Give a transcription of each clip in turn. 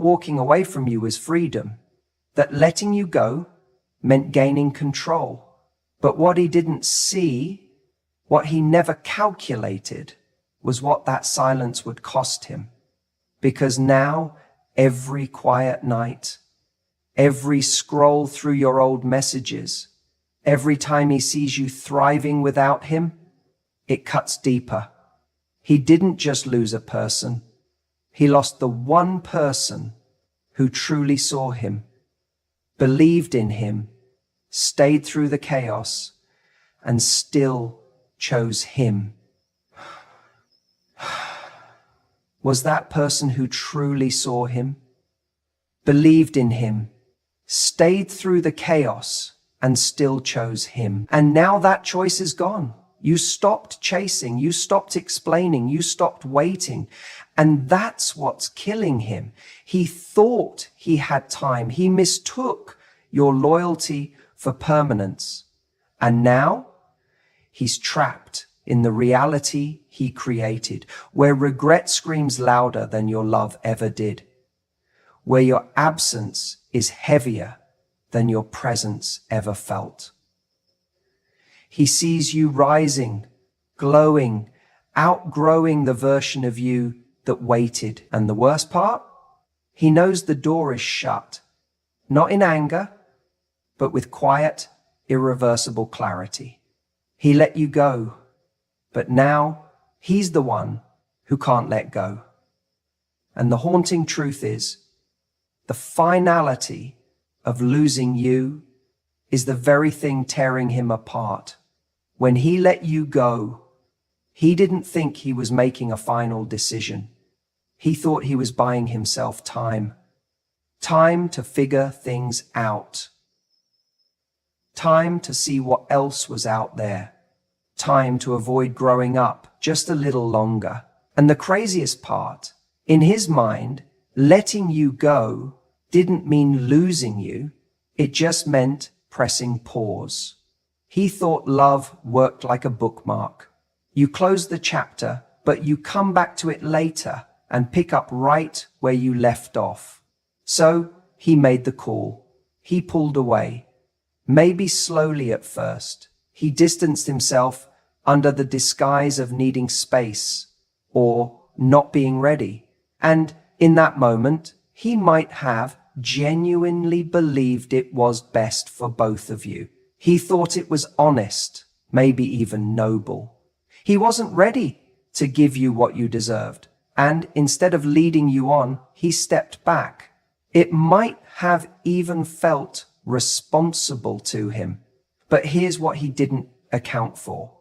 walking away from you was freedom, that letting you go meant gaining control. But what he didn't see, what he never calculated, was what that silence would cost him. Because now, every quiet night, every scroll through your old messages, every time he sees you thriving without him, it cuts deeper. He didn't just lose a person. He lost the one person who truly saw him, believed in him, stayed through the chaos, and still chose him. Was that person who truly saw him, believed in him, stayed through the chaos, and still chose him. And now that choice is gone. You stopped chasing, you stopped explaining, you stopped waiting. And that's what's killing him. He thought he had time. He mistook your loyalty for permanence. And now he's trapped in the reality he created, where regret screams louder than your love ever did, where your absence is heavier than your presence ever felt. He sees you rising, glowing, outgrowing the version of you that waited. And the worst part? He knows the door is shut, not in anger, but with quiet, irreversible clarity. He let you go, but now he's the one who can't let go. And the haunting truth is, the finality of losing you is the very thing tearing him apart. When he let you go, he didn't think he was making a final decision. He thought he was buying himself time. Time to figure things out. Time to see what else was out there. Time to avoid growing up just a little longer. And the craziest part, in his mind, letting you go didn't mean losing you. It just meant pressing pause. He thought love worked like a bookmark. You close the chapter, but you come back to it later and pick up right where you left off. So he made the call. He pulled away. Maybe slowly at first. He distanced himself under the disguise of needing space or not being ready. And in that moment, he might have genuinely believed it was best for both of you. He thought it was honest, maybe even noble. He wasn't ready to give you what you deserved. And instead of leading you on, he stepped back. It might have even felt responsible to him. But here's what he didn't account for.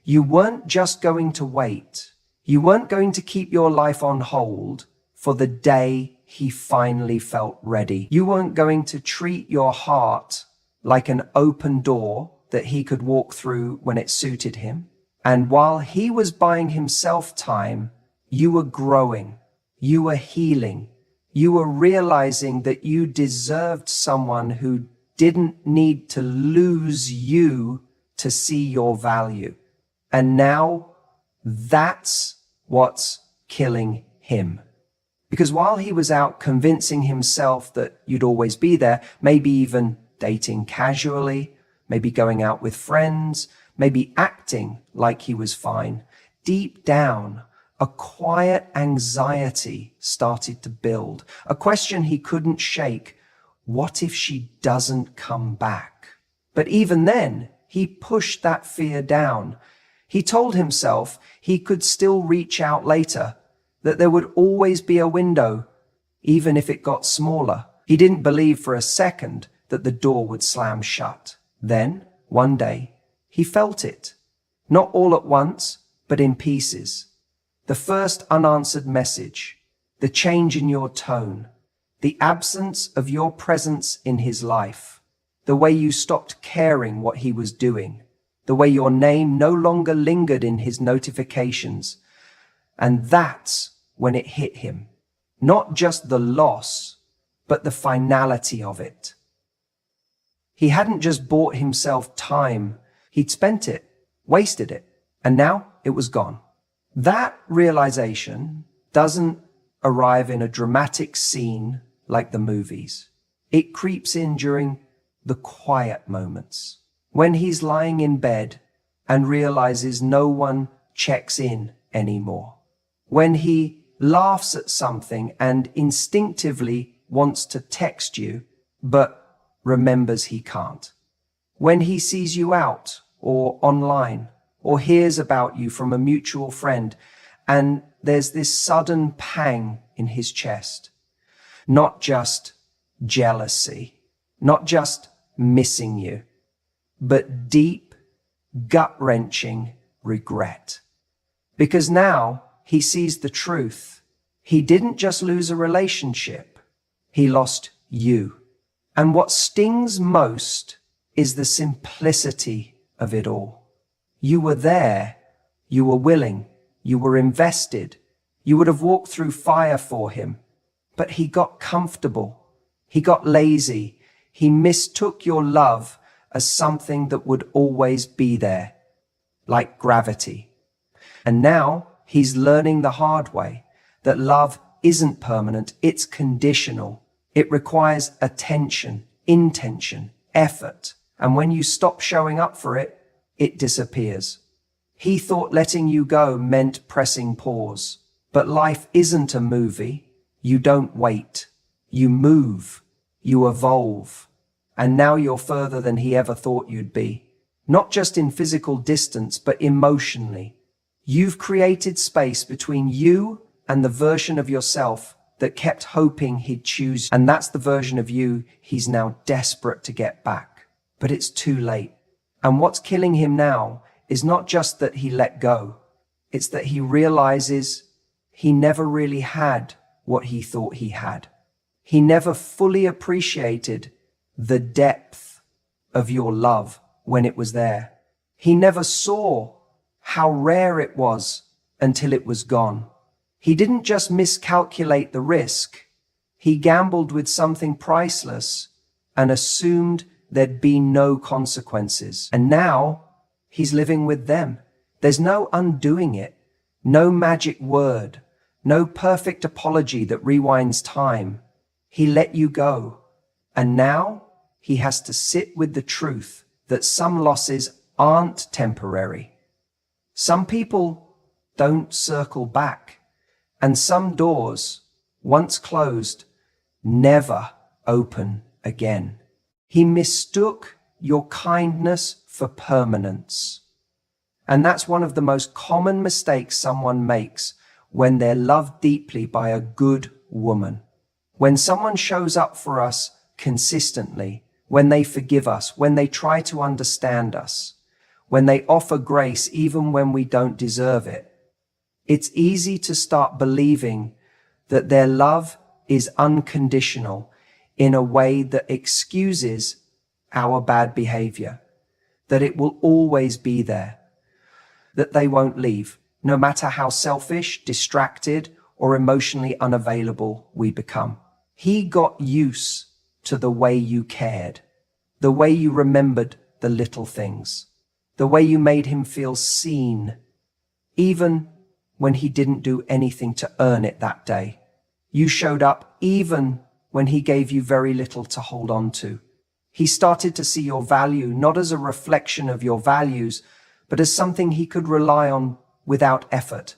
You weren't just going to wait. You weren't going to keep your life on hold for the day he finally felt ready. You weren't going to treat your heart like an open door that he could walk through when it suited him. And while he was buying himself time, you were growing, you were healing, you were realizing that you deserved someone who didn't need to lose you to see your value. And now that's what's killing him. Because while he was out convincing himself that you'd always be there, maybe even dating casually, maybe going out with friends, maybe acting like he was fine, deep down, a quiet anxiety started to build. A question he couldn't shake. What if she doesn't come back? But even then, he pushed that fear down. He told himself he could still reach out later, that there would always be a window, even if it got smaller. He didn't believe for a second that the door would slam shut. Then, one day, he felt it. Not all at once, but in pieces. The first unanswered message, the change in your tone, the absence of your presence in his life, the way you stopped caring what he was doing, the way your name no longer lingered in his notifications. And that's when it hit him. Not just the loss, but the finality of it. He hadn't just bought himself time, he'd spent it, wasted it, and now it was gone. That realization doesn't arrive in a dramatic scene like the movies. It creeps in during the quiet moments, when he's lying in bed and realizes no one checks in anymore, when he laughs at something and instinctively wants to text you, but remembers he can't, when he sees you out or online or hears about you from a mutual friend and there's this sudden pang in his chest. Not just jealousy, not just missing you, but deep, gut-wrenching regret. Because now he sees the truth. He didn't just lose a relationship, he lost you. And what stings most is the simplicity of it all. You were there, you were willing, you were invested, you would have walked through fire for him, but he got comfortable, he got lazy, he mistook your love as something that would always be there, like gravity. And now he's learning the hard way that love isn't permanent, it's conditional. It requires attention, intention, effort. And when you stop showing up for it, it disappears. He thought letting you go meant pressing pause. But life isn't a movie. You don't wait. You move. You evolve. And now you're further than he ever thought you'd be. Not just in physical distance, but emotionally. You've created space between you and the version of yourself that kept hoping he'd choose. And that's the version of you he's now desperate to get back. But it's too late. And what's killing him now is not just that he let go. It's that he realizes he never really had what he thought he had. He never fully appreciated the depth of your love when it was there. He never saw how rare it was until it was gone. He didn't just miscalculate the risk. He gambled with something priceless and assumed there'd be no consequences. And now he's living with them. There's no undoing it, no magic word, no perfect apology that rewinds time. He let you go. And now he has to sit with the truth that some losses aren't temporary. Some people don't circle back. And some doors, once closed, never open again. He mistook your kindness for permanence. And that's one of the most common mistakes someone makes when they're loved deeply by a good woman. When someone shows up for us consistently, when they forgive us, when they try to understand us, when they offer grace even when we don't deserve it, it's easy to start believing that their love is unconditional in a way that excuses our bad behavior, that it will always be there, that they won't leave, no matter how selfish, distracted, or emotionally unavailable we become. He got used to the way you cared, the way you remembered the little things, the way you made him feel seen, even when he didn't do anything to earn it that day. You showed up even when he gave you very little to hold on to. He started to see your value not as a reflection of your values, but as something he could rely on without effort.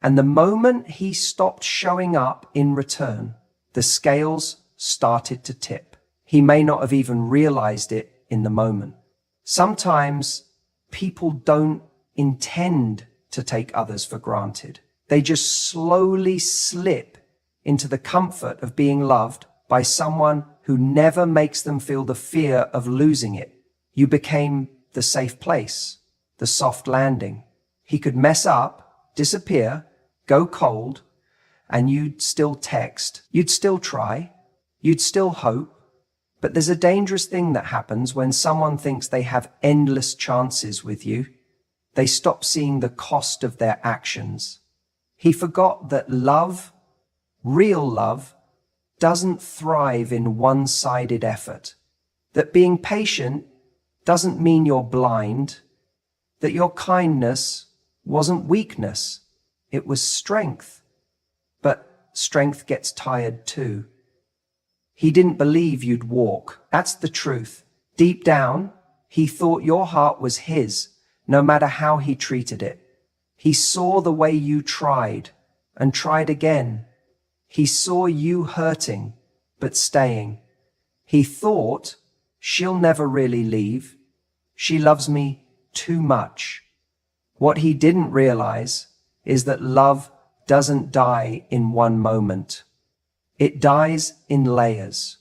And the moment he stopped showing up in return, the scales started to tip. He may not have even realized it in the moment. Sometimes people don't intend to take others for granted. They just slowly slip into the comfort of being loved by someone who never makes them feel the fear of losing it. You became the safe place, the soft landing. He could mess up, disappear, go cold, and you'd still text, you'd still try, you'd still hope. But there's a dangerous thing that happens when someone thinks they have endless chances with you. They stop seeing the cost of their actions. He forgot that love, real love, doesn't thrive in one-sided effort. That being patient doesn't mean you're blind. That your kindness wasn't weakness. It was strength. But strength gets tired too. He didn't believe you'd walk. That's the truth. Deep down, he thought your heart was his, no matter how he treated it. He saw the way you tried and tried again. He saw you hurting, but staying. He thought, she'll never really leave. She loves me too much. What he didn't realize is that love doesn't die in one moment. It dies in layers.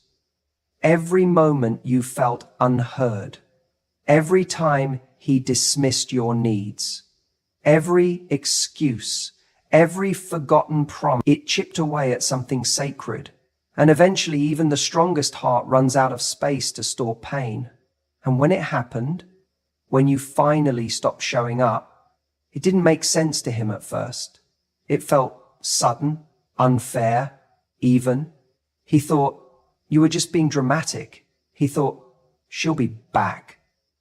Every moment you felt unheard, every time he dismissed your needs, every excuse, every forgotten promise, it chipped away at something sacred. And eventually even the strongest heart runs out of space to store pain. And when it happened, when you finally stopped showing up, it didn't make sense to him at first. It felt sudden, unfair, even. He thought you were just being dramatic. He thought, she'll be back.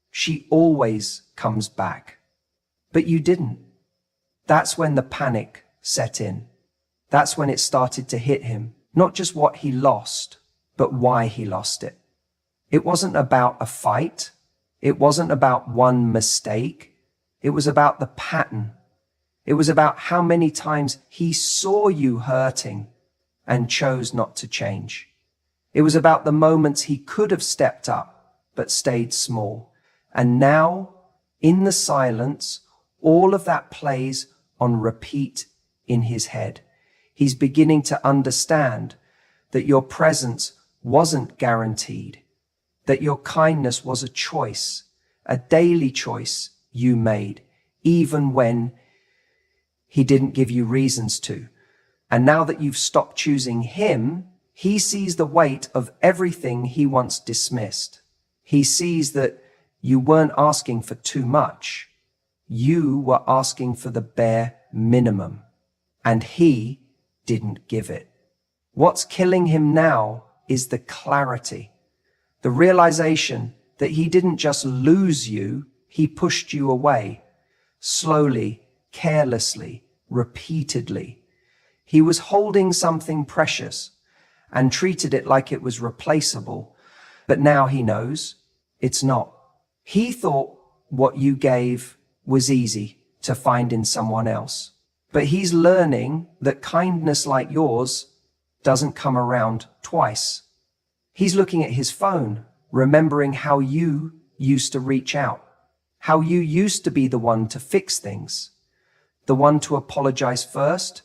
She always comes back. But you didn't. That's when the panic set in. That's when it started to hit him. Not just what he lost, but why he lost it. It wasn't about a fight. It wasn't about one mistake. It was about the pattern. It was about how many times he saw you hurting and chose not to change. It was about the moments he could have stepped up, but stayed small. And now, in the silence, all of that plays on repeat in his head. He's beginning to understand that your presence wasn't guaranteed, that your kindness was a choice, a daily choice you made, even when he didn't give you reasons to. And now that you've stopped choosing him, he sees the weight of everything he once dismissed. He sees that you weren't asking for too much. You were asking for the bare minimum, and he didn't give it. What's killing him now is the clarity, the realization that he didn't just lose you, he pushed you away, slowly, carelessly, repeatedly. He was holding something precious and treated it like it was replaceable, but now he knows it's not. He thought what you gave was easy to find in someone else, but he's learning that kindness like yours doesn't come around twice. He's looking at his phone, remembering how you used to reach out, how you used to be the one to fix things, the one to apologize first,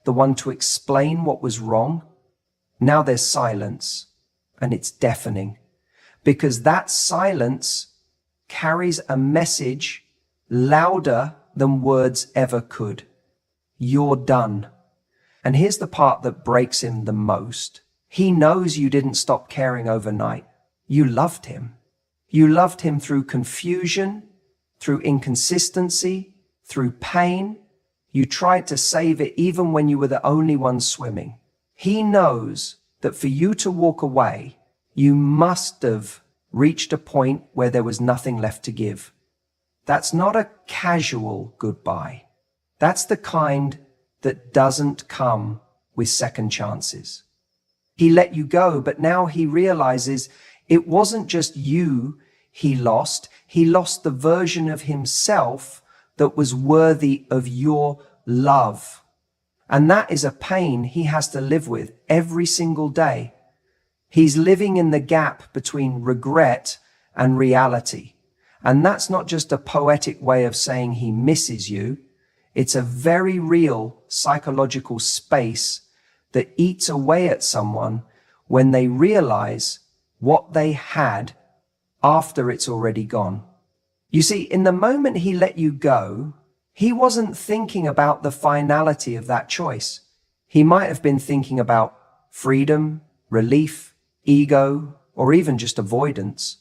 the one to explain what was wrong. Now there's silence, and it's deafening, because that silence carries a message louder than words ever could. You're done. And here's the part that breaks him the most. He knows you didn't stop caring overnight. You loved him. You loved him through confusion, through inconsistency, through pain. You tried to save it even when you were the only one swimming. He knows that for you to walk away, you must have reached a point where there was nothing left to give. That's not a casual goodbye. That's the kind that doesn't come with second chances. He let you go, but now he realizes it wasn't just you he lost the version of himself that was worthy of your love. And that is a pain he has to live with every single day. He's living in the gap between regret and reality. And that's not just a poetic way of saying he misses you. It's a very real psychological space that eats away at someone when they realize what they had after it's already gone. You see, in the moment he let you go, he wasn't thinking about the finality of that choice. He might have been thinking about freedom, relief, ego, or even just avoidance.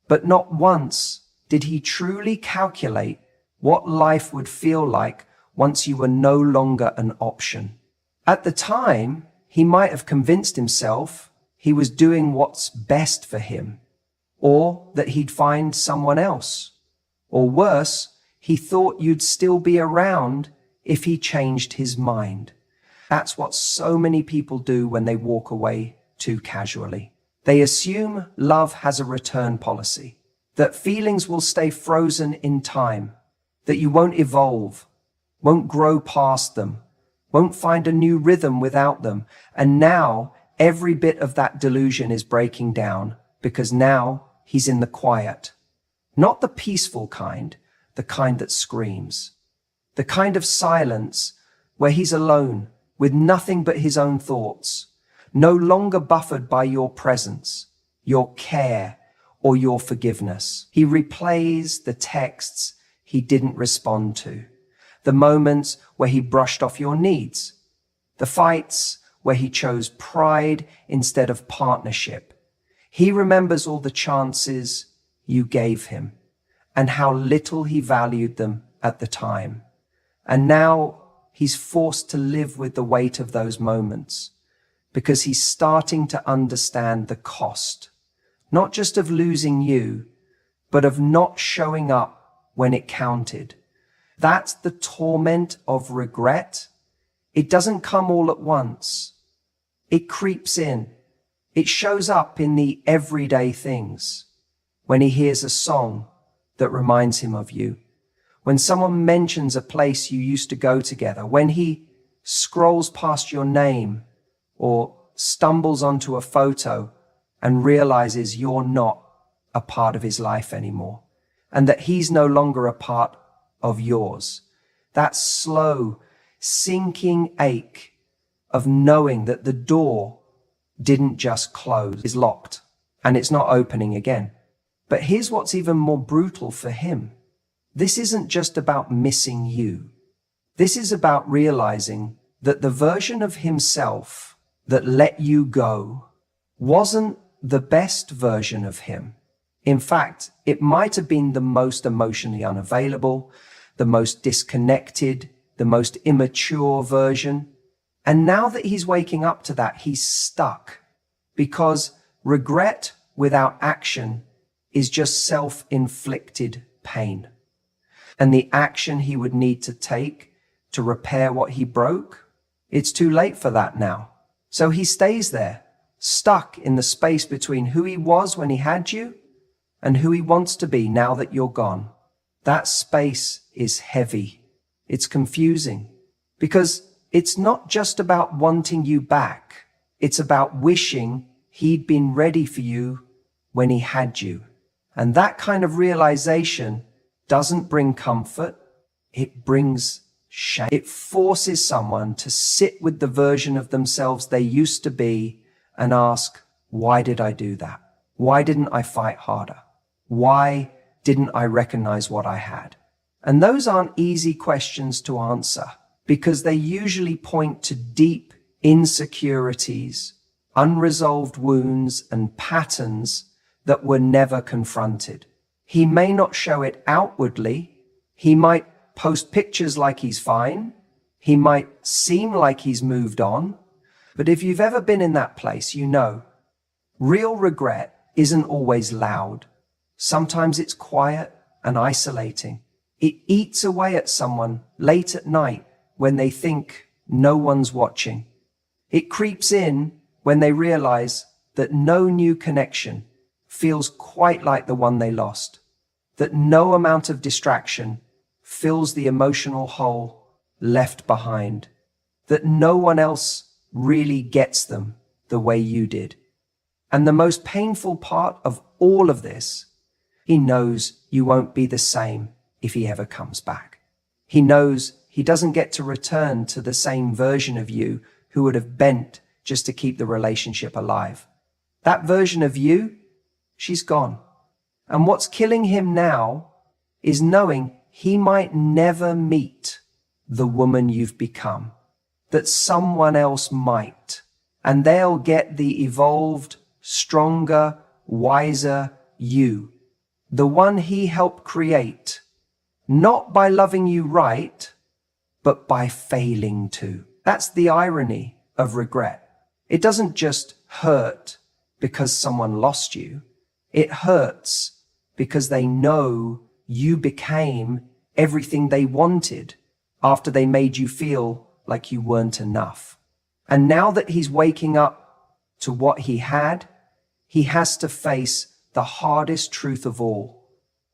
But not once did he truly calculate what life would feel like once you were no longer an option. At the time, he might have convinced himself he was doing what's best for him, or that he'd find someone else. Or worse, he thought you'd still be around if he changed his mind. That's what so many people do when they walk away too casually. They assume love has a return policy, that feelings will stay frozen in time, that you won't evolve, won't grow past them, won't find a new rhythm without them. And now every bit of that delusion is breaking down because now he's in the quiet. Not the peaceful kind, the kind that screams. The kind of silence where he's alone with nothing but his own thoughts, no longer buffered by your presence, your care, or your forgiveness. He replays the texts he didn't respond to, the moments where he brushed off your needs, the fights where he chose pride instead of partnership. He remembers all the chances you gave him and how little he valued them at the time. And now he's forced to live with the weight of those moments because he's starting to understand the cost, not just of losing you, but of not showing up when it counted. That's the torment of regret. It doesn't come all at once. It creeps in. It shows up in the everyday things. When he hears a song that reminds him of you, when someone mentions a place you used to go together, when he scrolls past your name or stumbles onto a photo and realizes you're not a part of his life anymore and that he's no longer a part of yours. That slow, sinking ache of knowing that the door didn't just close, is locked and it's not opening again. But here's what's even more brutal for him. This isn't just about missing you. This is about realizing that the version of himself that let you go wasn't the best version of him. In fact, it might have been the most emotionally unavailable, the most disconnected, the most immature version. And now that he's waking up to that, he's stuck because regret without action is just self-inflicted pain. And the action he would need to take to repair what he broke, it's too late for that now. So he stays there, stuck in the space between who he was when he had you and who he wants to be now that you're gone. That space is heavy. It's confusing because it's not just about wanting you back. It's about wishing he'd been ready for you when he had you. And that kind of realization doesn't bring comfort. It brings shame. It forces someone to sit with the version of themselves they used to be and ask, why did I do that? Why didn't I fight harder? Why didn't I recognize what I had? And those aren't easy questions to answer because they usually point to deep insecurities, unresolved wounds, and patterns that were never confronted. He may not show it outwardly. He might post pictures like he's fine. He might seem like he's moved on. But if you've ever been in that place, you know, real regret isn't always loud. Sometimes it's quiet and isolating. It eats away at someone late at night when they think no one's watching. It creeps in when they realize that no new connection feels quite like the one they lost, that no amount of distraction fills the emotional hole left behind, that no one else really gets them the way you did. And the most painful part of all of this, he knows you won't be the same if he ever comes back. He knows he doesn't get to return to the same version of you who would have bent just to keep the relationship alive. That version of you, she's gone. And what's killing him now is knowing he might never meet the woman you've become, that someone else might, and they'll get the evolved, stronger, wiser you, the one he helped create, not by loving you right, but by failing to. That's the irony of regret. It doesn't just hurt because someone lost you. It hurts because they know you became everything they wanted after they made you feel like you weren't enough. And now that he's waking up to what he had, he has to face the hardest truth of all.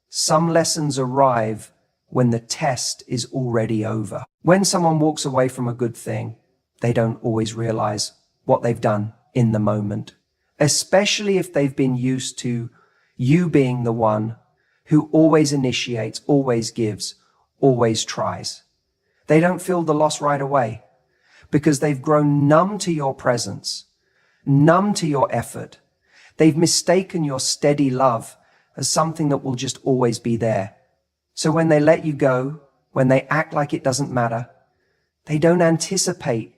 Some lessons arrive when the test is already over. When someone walks away from a good thing, they don't always realize what they've done in the moment, especially if they've been used to you being the one who always initiates, always gives, always tries. They don't feel the loss right away because they've grown numb to your presence, numb to your effort. They've mistaken your steady love as something that will just always be there. So when they let you go, when they act like it doesn't matter, they don't anticipate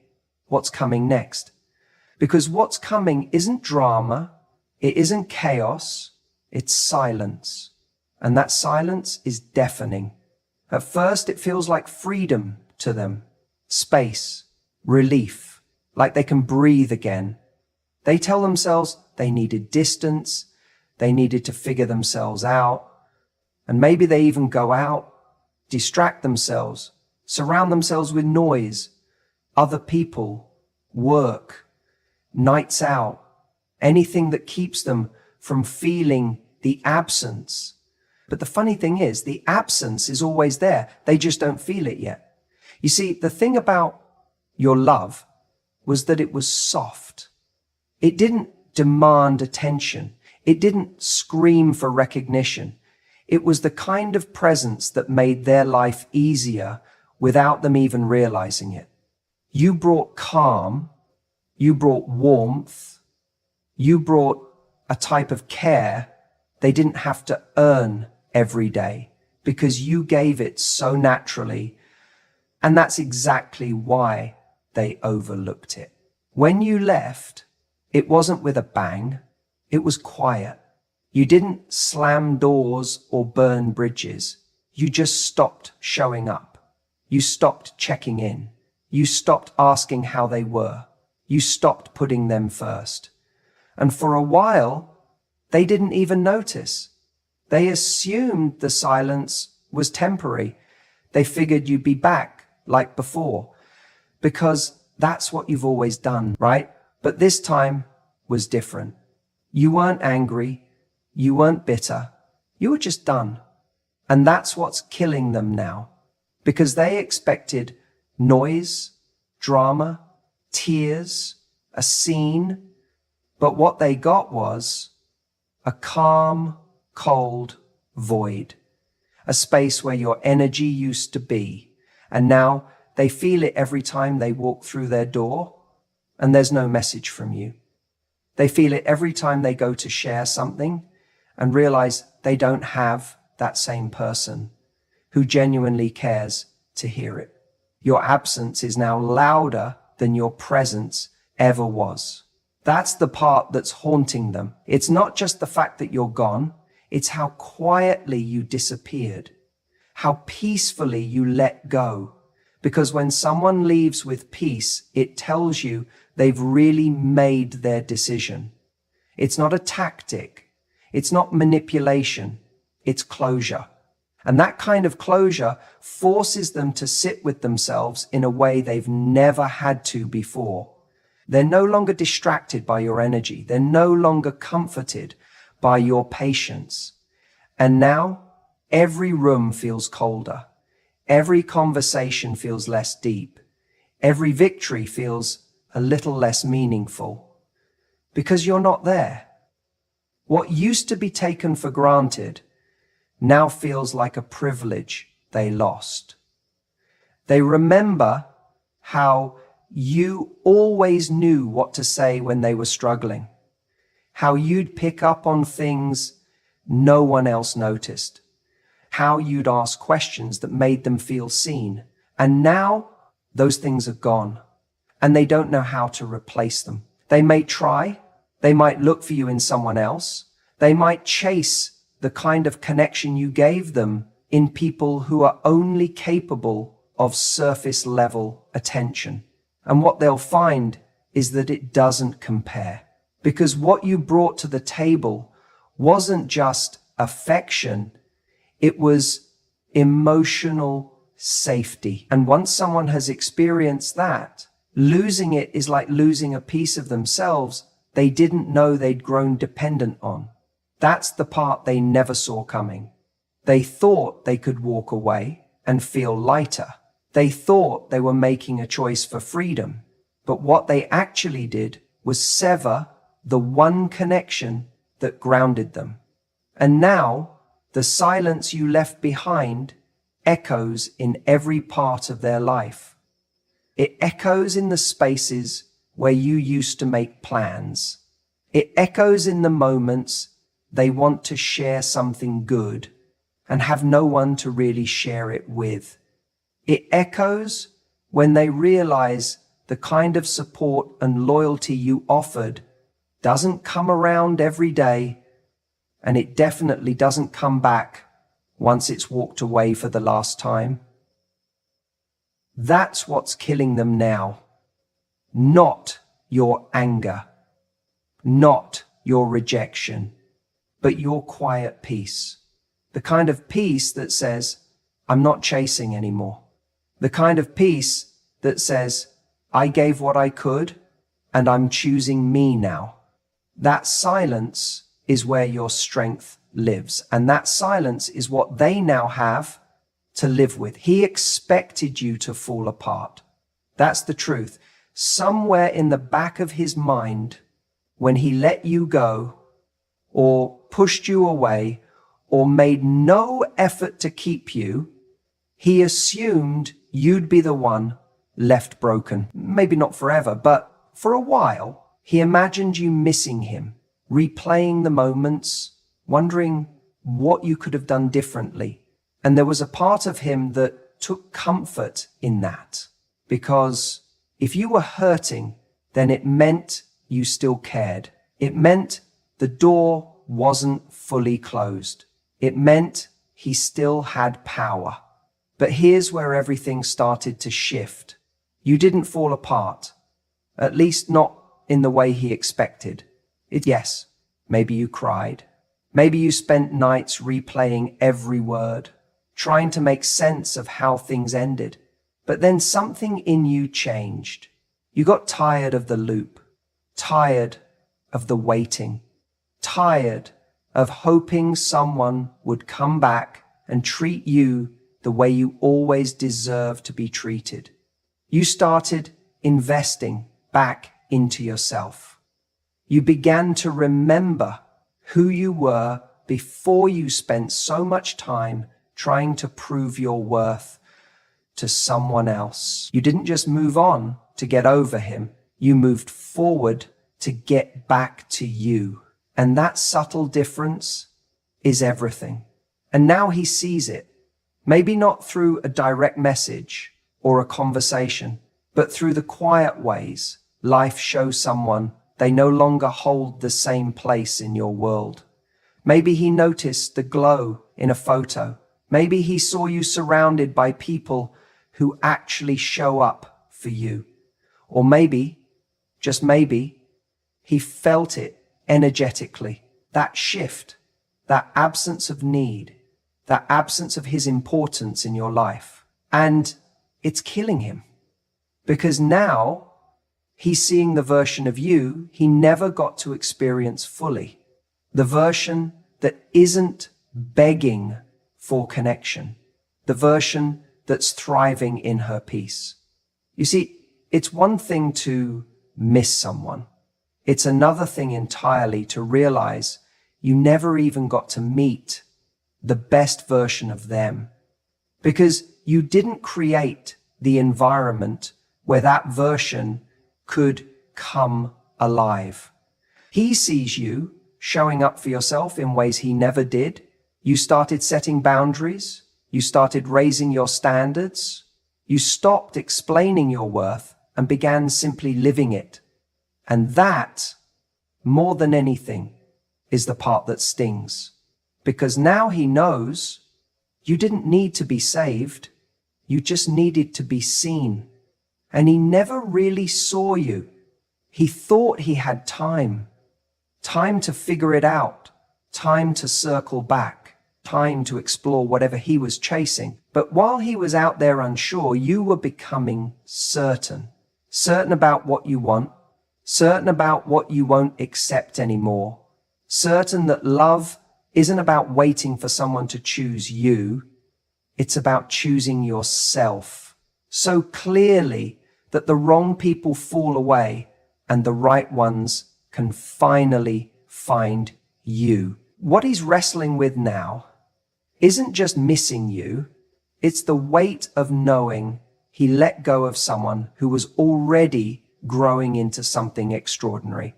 what's coming next. Because what's coming isn't drama, it isn't chaos, it's silence. And that silence is deafening. At first, it feels like freedom to them, space, relief, like they can breathe again. They tell themselves they needed distance, they needed to figure themselves out, and maybe they even go out, distract themselves, surround themselves with noise, other people, work, nights out, anything that keeps them from feeling the absence. But the funny thing is, the absence is always there. They just don't feel it yet. You see, the thing about your love was that it was soft. It didn't demand attention. It didn't scream for recognition. It was the kind of presence that made their life easier without them even realizing it. You brought calm, you brought warmth, you brought a type of care they didn't have to earn every day because you gave it so naturally. And that's exactly why they overlooked it. When you left, it wasn't with a bang, it was quiet. You didn't slam doors or burn bridges. You just stopped showing up. You stopped checking in. You stopped asking how they were. You stopped putting them first. And for a while, they didn't even notice. They assumed the silence was temporary. They figured you'd be back like before, because that's what you've always done, right? But this time was different. You weren't angry. You weren't bitter. You were just done. And that's what's killing them now, because they expected noise, drama, tears, a scene. But what they got was a calm, cold void, a space where your energy used to be. And now they feel it every time they walk through their door and there's no message from you. They feel it every time they go to share something and realize they don't have that same person who genuinely cares to hear it. Your absence is now louder than your presence ever was. That's the part that's haunting them. It's not just the fact that you're gone, it's how quietly you disappeared, how peacefully you let go. Because when someone leaves with peace, it tells you they've really made their decision. It's not a tactic. It's not manipulation. It's closure. And that kind of closure forces them to sit with themselves in a way they've never had to before. They're no longer distracted by your energy. They're no longer comforted by your patience. And now every room feels colder. Every conversation feels less deep. Every victory feels a little less meaningful because you're not there. What used to be taken for granted now feels like a privilege they lost. They remember how you always knew what to say when they were struggling, how you'd pick up on things no one else noticed, how you'd ask questions that made them feel seen. And now those things are gone and they don't know how to replace them. They may try, they might look for you in someone else, they might chase the kind of connection you gave them in people who are only capable of surface level attention. And what they'll find is that it doesn't compare, because what you brought to the table wasn't just affection, it was emotional safety. And once someone has experienced that, losing it is like losing a piece of themselves they didn't know they'd grown dependent on. That's the part they never saw coming. They thought they could walk away and feel lighter. They thought they were making a choice for freedom. But what they actually did was sever the one connection that grounded them. And now, the silence you left behind echoes in every part of their life. It echoes in the spaces where you used to make plans. It echoes in the moments they want to share something good and have no one to really share it with. It echoes when they realize the kind of support and loyalty you offered doesn't come around every day, and it definitely doesn't come back once it's walked away for the last time. That's what's killing them now. Not your anger, not your rejection, but your quiet peace. The kind of peace that says, I'm not chasing anymore. The kind of peace that says, I gave what I could, and I'm choosing me now. That silence is where your strength lives, and that silence is what they now have to live with. He expected you to fall apart. That's the truth. Somewhere in the back of his mind, when he let you go, or pushed you away, or made no effort to keep you, he assumed you'd be the one left broken. Maybe not forever, but for a while. He imagined you missing him, replaying the moments, wondering what you could have done differently. And there was a part of him that took comfort in that, because if you were hurting, then it meant you still cared. It meant the door wasn't fully closed. It meant he still had power. But here's where everything started to shift. You didn't fall apart, at least not in the way he expected. Yes, maybe you cried. Maybe you spent nights replaying every word, trying to make sense of how things ended. But then something in you changed. You got tired of the loop, tired of the waiting, tired of hoping someone would come back and treat you the way you always deserve to be treated. You started investing back into yourself. You began to remember who you were before you spent so much time trying to prove your worth to someone else. You didn't just move on to get over him. You moved forward to get back to you. And that subtle difference is everything. And now he sees it. Maybe not through a direct message or a conversation, but through the quiet ways life shows someone they no longer hold the same place in your world. Maybe he noticed the glow in a photo. Maybe he saw you surrounded by people who actually show up for you. Or maybe, just maybe, he felt it energetically. That shift, that absence of need, that absence of his importance in your life. And it's killing him. Because now he's seeing the version of you he never got to experience fully. The version that isn't begging for connection. The version that's thriving in her peace. You see, it's one thing to miss someone. It's another thing entirely to realize you never even got to meet the best version of them, because you didn't create the environment where that version could come alive. He sees you showing up for yourself in ways he never did. You started setting boundaries. You started raising your standards. You stopped explaining your worth and began simply living it. And that, more than anything, is the part that stings. Because now he knows you didn't need to be saved. You just needed to be seen. And he never really saw you. He thought he had time to figure it out, time to circle back, time to explore whatever he was chasing. But while he was out there unsure, you were becoming certain about what you want, certain about what you won't accept anymore, certain that love isn't about waiting for someone to choose you, it's about choosing yourself so clearly that the wrong people fall away and the right ones can finally find you. What he's wrestling with now isn't just missing you, it's the weight of knowing he let go of someone who was already growing into something extraordinary.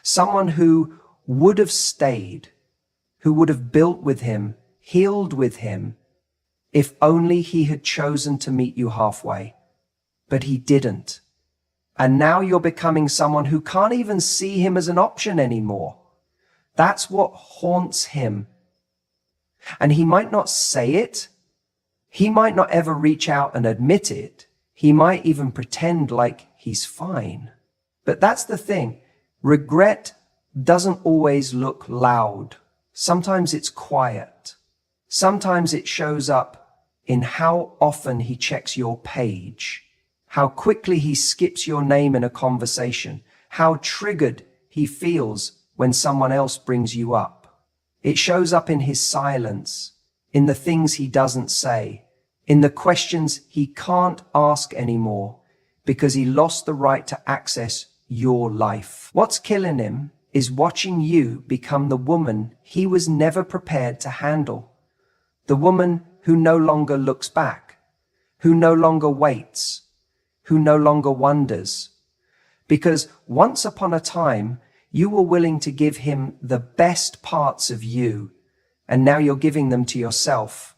Someone who would have stayed, who would have built with him, healed with him, if only he had chosen to meet you halfway. But he didn't. And now you're becoming someone who can't even see him as an option anymore. That's what haunts him. And he might not say it. He might not ever reach out and admit it. He might even pretend like he's fine. But that's the thing. Regret doesn't always look loud. Sometimes it's quiet. Sometimes it shows up in how often he checks your page, how quickly he skips your name in a conversation, how triggered he feels when someone else brings you up. It shows up in his silence, in the things he doesn't say, in the questions he can't ask anymore because he lost the right to access your life. What's killing him is watching you become the woman he was never prepared to handle. The woman who no longer looks back, who no longer waits, who no longer wonders. Because once upon a time, you were willing to give him the best parts of you, and now you're giving them to yourself.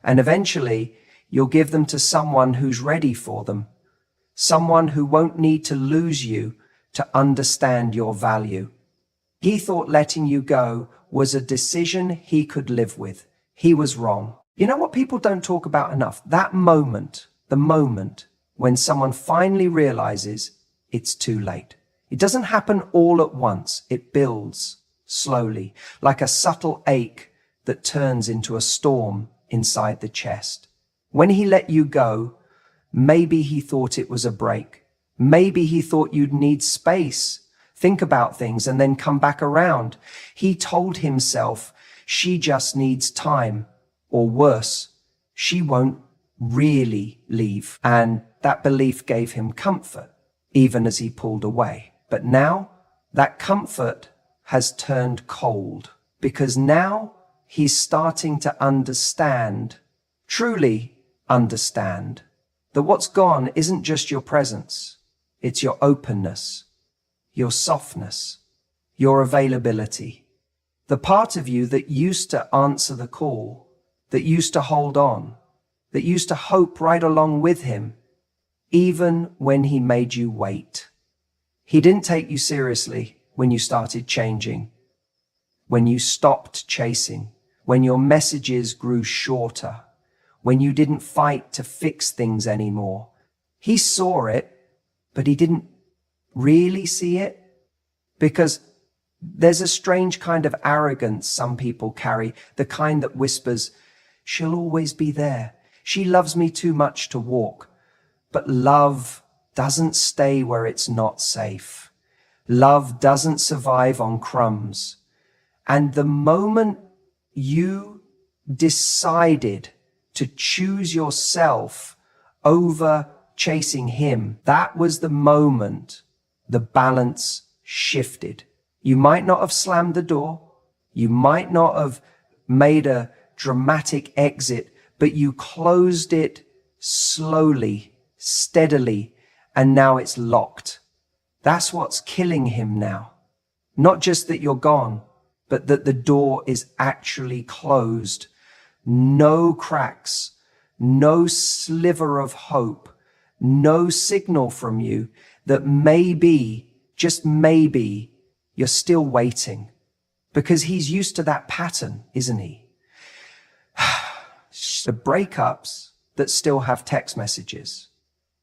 And eventually, you'll give them to someone who's ready for them, someone who won't need to lose you to understand your value. He thought letting you go was a decision he could live with. He was wrong. You know what people don't talk about enough? That moment, the moment when someone finally realizes it's too late. It doesn't happen all at once. It builds slowly, like a subtle ache that turns into a storm inside the chest. When he let you go, maybe he thought it was a break. Maybe he thought you'd need space, think about things, and then come back around. He told himself she just needs time, or worse, she won't really leave. And that belief gave him comfort, even as he pulled away. But now that comfort has turned cold, because now he's starting to understand, truly understand, that what's gone isn't just your presence, it's your openness, your softness, your availability. The part of you that used to answer the call, that used to hold on, that used to hope right along with him, even when he made you wait. He didn't take you seriously when you started changing, when you stopped chasing, when your messages grew shorter, when you didn't fight to fix things anymore. He saw it, but he didn't really see it, because there's a strange kind of arrogance some people carry, the kind that whispers, she'll always be there. She loves me too much to walk. But love doesn't stay where it's not safe. Love doesn't survive on crumbs. And the moment you decided to choose yourself over chasing him, that was the moment the balance shifted. You might not have slammed the door. You might not have made a dramatic exit, but you closed it slowly, steadily, and now it's locked. That's what's killing him now. Not just that you're gone, but that the door is actually closed. No cracks, no sliver of hope, no signal from you that maybe, just maybe, you're still waiting. Because he's used to that pattern, isn't he? The breakups that still have text messages.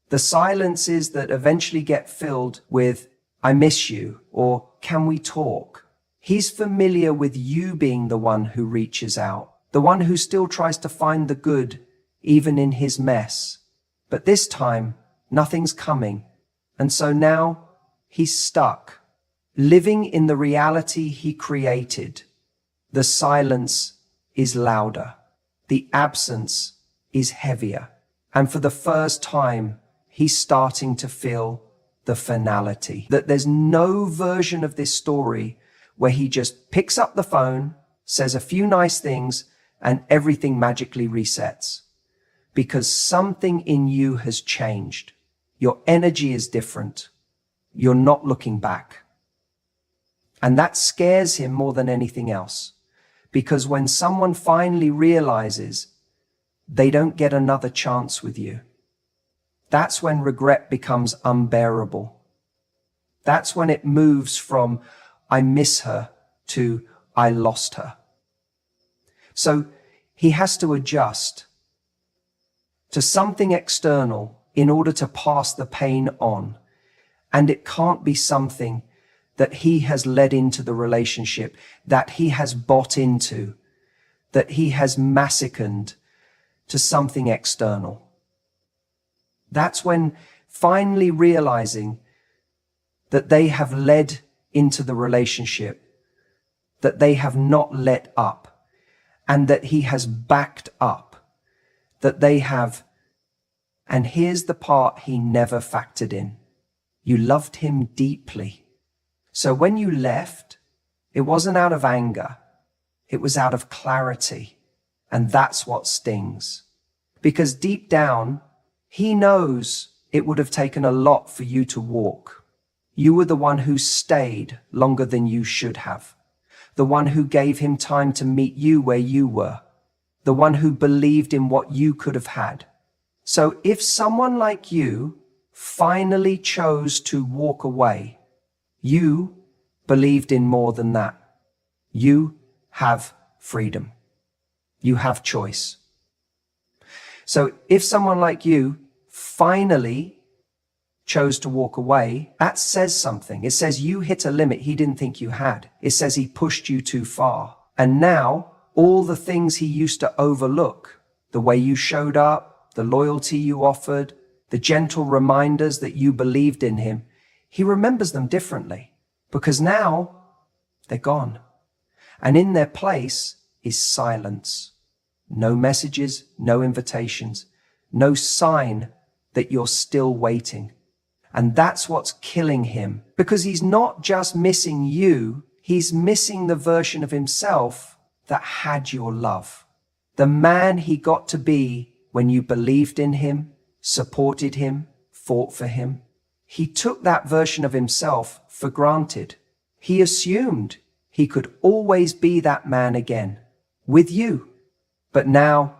The silences that eventually get filled with, I miss you, or can we talk? He's familiar with you being the one who reaches out, the one who still tries to find the good, even in his mess. But this time, nothing's coming. And so now, he's stuck, living in the reality he created. The silence is louder. The absence is heavier. And for the first time, he's starting to feel the finality. That there's no version of this story where he just picks up the phone, says a few nice things, and everything magically resets. Because something in you has changed. Your energy is different. You're not looking back. And that scares him more than anything else. Because when someone finally realizes they don't get another chance with you, that's when regret becomes unbearable. That's when it moves from I miss her to I lost her. So he has to adjust to something external in order to pass the pain on. And it can't be something that he has led into the relationship, that he has bought into, that he has massacred to something external. That's when finally realizing that they have led into the relationship, that they have not let up, and that he has backed up, that they have, and here's the part he never factored in. You loved him deeply. So when you left, it wasn't out of anger, it was out of clarity. And that's what stings. Because deep down, he knows it would have taken a lot for you to walk. You were the one who stayed longer than you should have. The one who gave him time to meet you where you were. The one who believed in what you could have had. So if someone like you finally chose to walk away, you believed in more than that. You have freedom. You have choice. So if someone like you finally chose to walk away, that says something. It says you hit a limit he didn't think you had. It says he pushed you too far. And now all the things he used to overlook, the way you showed up, the loyalty you offered, the gentle reminders that you believed in him, he remembers them differently because now they're gone. And in their place is silence. No messages, no invitations, no sign that you're still waiting. And that's what's killing him, because he's not just missing you, he's missing the version of himself that had your love. The man he got to be when you believed in him, supported him, fought for him. He took that version of himself for granted. He assumed he could always be that man again, with you. But now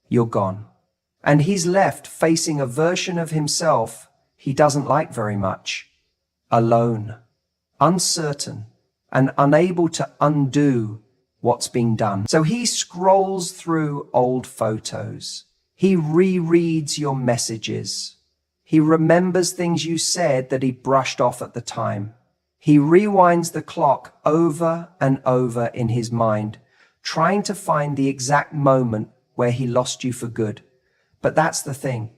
you're gone. And he's left facing a version of himself he doesn't like very much. Alone, uncertain, and unable to undo what's been done. So he scrolls through old photos. He rereads your messages. He remembers things you said that he brushed off at the time. He rewinds the clock over and over in his mind, trying to find the exact moment where he lost you for good. But that's the thing.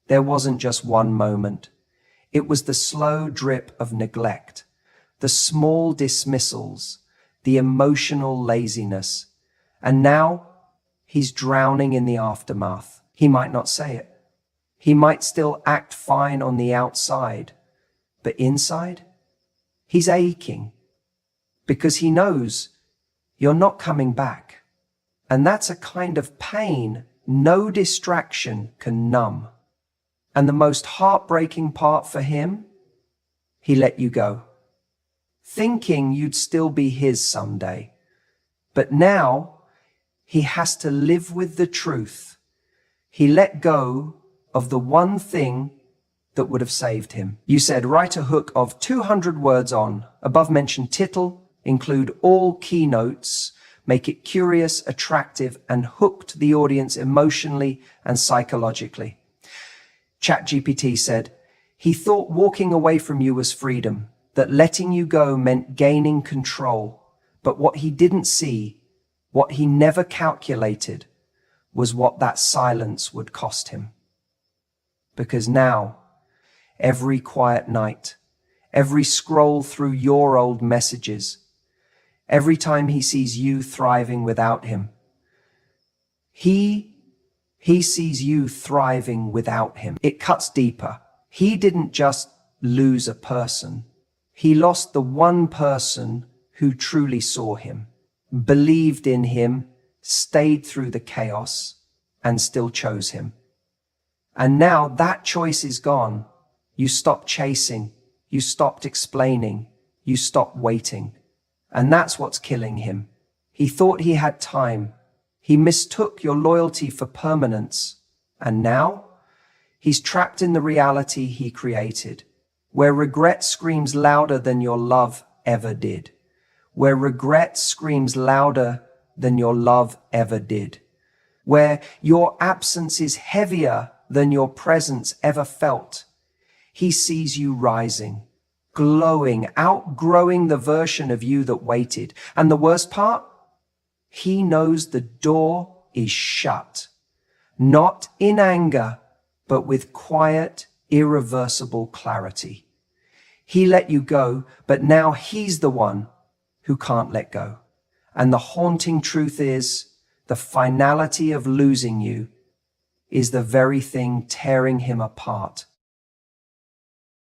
There wasn't just one moment. It was the slow drip of neglect, the small dismissals, the emotional laziness. And now he's drowning in the aftermath. He might not say it. He might still act fine on the outside, but inside, he's aching because he knows you're not coming back. And that's a kind of pain no distraction can numb. And the most heartbreaking part for him, he let you go, thinking you'd still be his someday. But now he has to live with the truth. He let go of the one thing that would have saved him. You said write a hook of 200 words on above mentioned title, include all keynotes, make it curious, attractive, and hooked the audience emotionally and psychologically. ChatGPT said, he thought walking away from you was freedom, that letting you go meant gaining control. But what he didn't see, what he never calculated, was what that silence would cost him. Because now, every quiet night, every scroll through your old messages, every time he sees you thriving without him. He sees you thriving without him. It cuts deeper. He didn't just lose a person. He lost the one person who truly saw him, believed in him, stayed through the chaos, and still chose him. And now that choice is gone. You stopped chasing. You stopped explaining. You stopped waiting. And that's what's killing him. He thought he had time. He mistook your loyalty for permanence. And now he's trapped in the reality he created, where regret screams louder than your love ever did. Where regret screams louder than your love ever did. Where your absence is heavier than your presence ever felt. He sees you rising, glowing, outgrowing the version of you that waited. And the worst part? He knows the door is shut. Not in anger, but with quiet, irreversible clarity. He let you go, but now he's the one who can't let go. And the haunting truth is, the finality of losing you is the very thing tearing him apart.